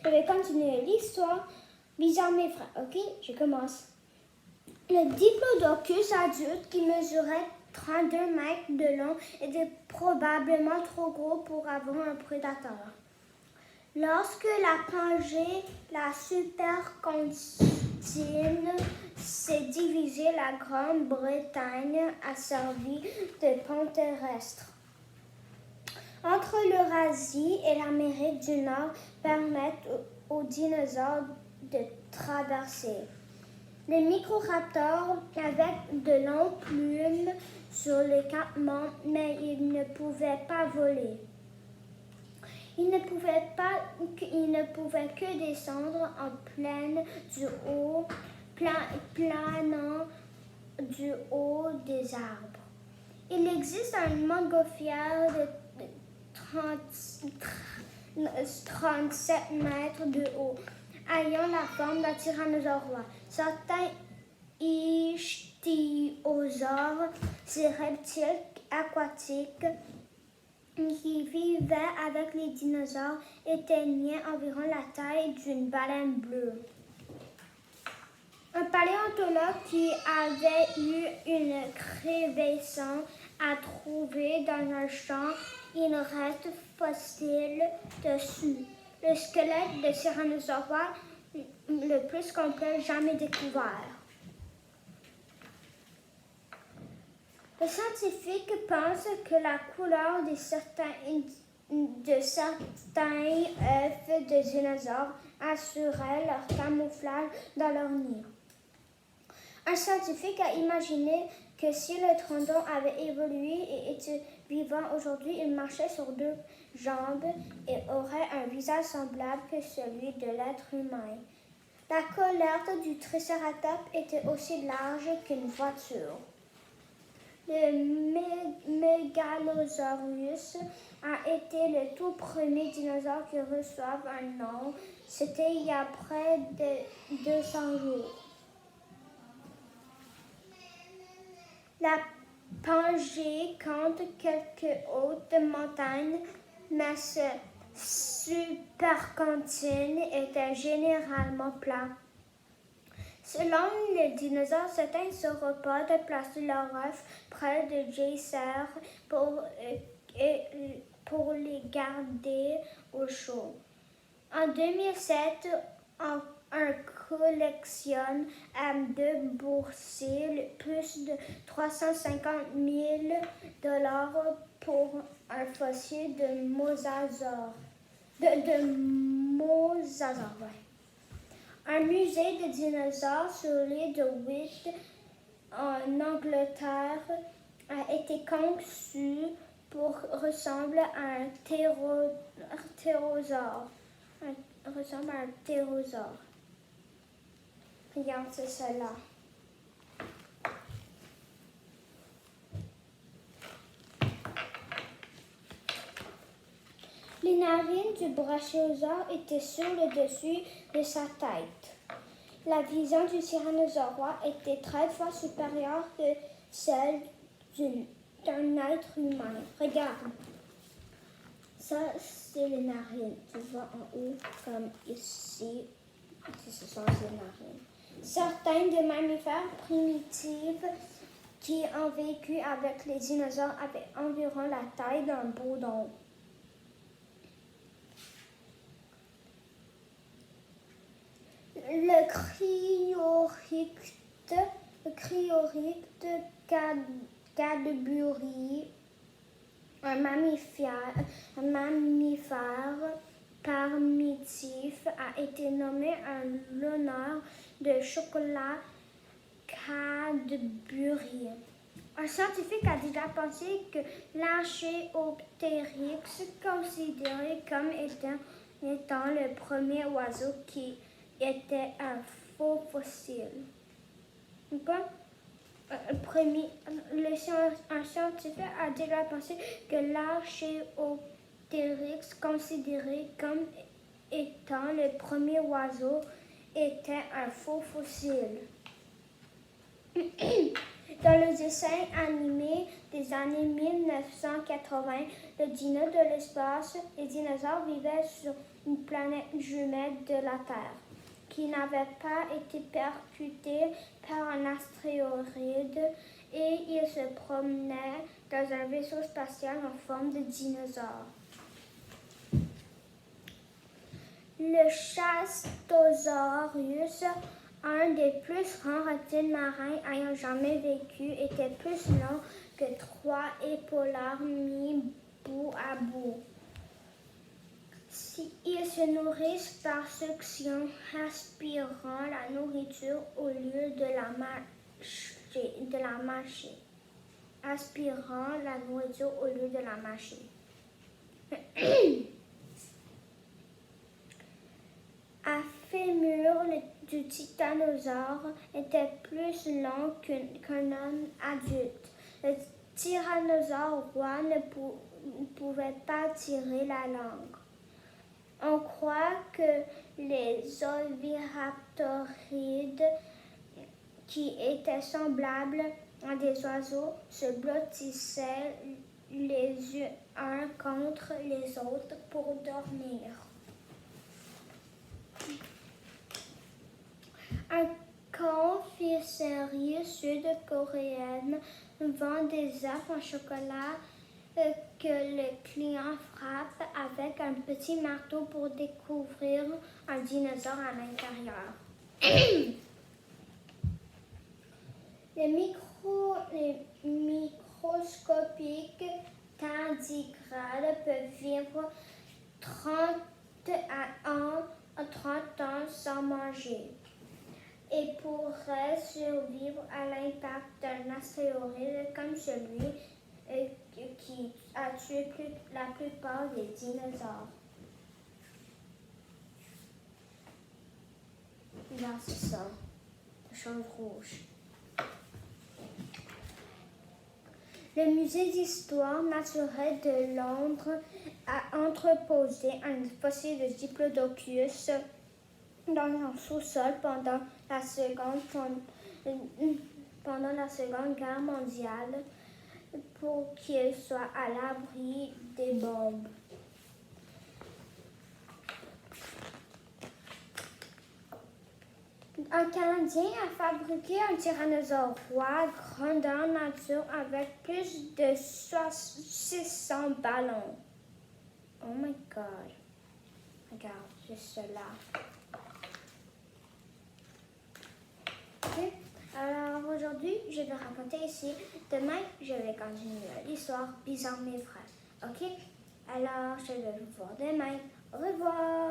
Je vais continuer l'histoire. Bizarre mes frères. Ok, je commence. Le diplodocus adulte qui mesurait 32 mètres de long était probablement trop gros pour avoir un prédateur. Lorsque la Pangée, la supercontinue, s'est divisée, la Grande-Bretagne a servi de pont terrestre entre l'Eurasie et l'Amérique du Nord, permettent aux dinosaures de traverser. Les microraptors avaient de longues plumes sur les campements, mais ils ne pouvaient pas voler. Ils ne pouvaient que descendre en plaine planant du haut des arbres. Il existe un montgolfière de 37 mètres de haut, ayant la forme d'un tyrannosaure roi. Certains ichthyosaures, ces reptiles aquatiques qui vivaient avec les dinosaures, atteignaient environ la taille d'une baleine bleue. Un paléontologue qui avait eu une crevaison a trouvé dans un champ une reste fossile dessus. Le squelette de tyrannosaure le plus complet jamais découvert. Les scientifiques pensent que la couleur de certains œufs de dinosaures assurait leur camouflage dans leur nid. Un scientifique a imaginé que si le tendon avait évolué et était vivant aujourd'hui, il marchait sur deux jambes et aurait un visage semblable que celui de l'être humain. La colère du Triceratops était aussi large qu'une voiture. Le Megalosaurus a été le tout premier dinosaure qui reçoit un nom. C'était il y a près de 200 jours. La Pangée compte quelques hautes montagnes, mais ce supercontinent était généralement plat. Selon les dinosaures, certains sauropodes plaçaient leurs œufs près de geysers pour les garder au chaud. En 2007, un collectionne a déboursé plus de 350 000 $ pour un fossile de mosasaure. Un musée de dinosaures sur l'île de Wight en Angleterre a été conçu pour ressembler à un ptérosaure. Regarde, c'est cela. Les narines du brachiosaure étaient sur le dessus de sa tête. La vision du tyrannosaure était 13 fois supérieure que celle d'un être humain. Regarde. Ça, c'est les narines. Tu vois en haut, comme ici. Ce sont les narines. Certains des mammifères primitifs qui ont vécu avec les dinosaures avaient environ la taille d'un bourdon. Le Criorycte cadbury, un mammifère primitif, a été nommé en l'honneur de Chocolat Cadbury. Un scientifique a déjà pensé que l'Archéoptéryx, considéré comme étant le premier oiseau qui était un faux fossile. Un scientifique a déjà pensé que l'Archéoptéryx, considéré comme étant le premier oiseau, était un faux fossile. Dans le dessin animé des années 1980, le dino de l'espace, les dinosaures vivaient sur une planète jumelle de la Terre, qui n'avait pas été percutée par un astéroïde, et ils se promenaient dans un vaisseau spatial en forme de dinosaure. Le Chastosaurus, un des plus grands reptiles marins ayant jamais vécu, était plus long que 3 épaulards mis bout à bout. Ils se nourrissent par succion, aspirant la nourriture au lieu de la mâcher. Aspirant la nourriture au lieu de la mâcher. À fémur du titanosaure était plus long qu'un homme adulte. Le tyrannosaure roi ne pouvait pas tirer la langue. On croit que les oviraptorides, qui étaient semblables à des oiseaux, se blottissaient les uns contre les autres pour dormir. Un confiserie sud-coréenne vend des œufs en chocolat que le client frappe avec un petit marteau pour découvrir un dinosaure à l'intérieur. Les microscopiques tardigrades peuvent vivre 30 ans sans manger et pourraient survivre à l'impact d'un astéroïde comme celui qui a tué la plupart des dinosaures. Là, c'est ça, la chose rouge. Le musée d'histoire naturelle de Londres a entreposé un fossile de Diplodocus dans son sous-sol pendant la Seconde Guerre mondiale pour qu'il soit à l'abri des bombes. Un Canadien a fabriqué un tyrannosaure roi grandeur nature avec plus de 600 ballons. Oh my God! Regarde, juste cela. Okay. Alors aujourd'hui, je vais raconter ici. Demain, je vais continuer l'histoire bizarre mais vraie. Ok? Alors, je vais vous voir demain. Au revoir!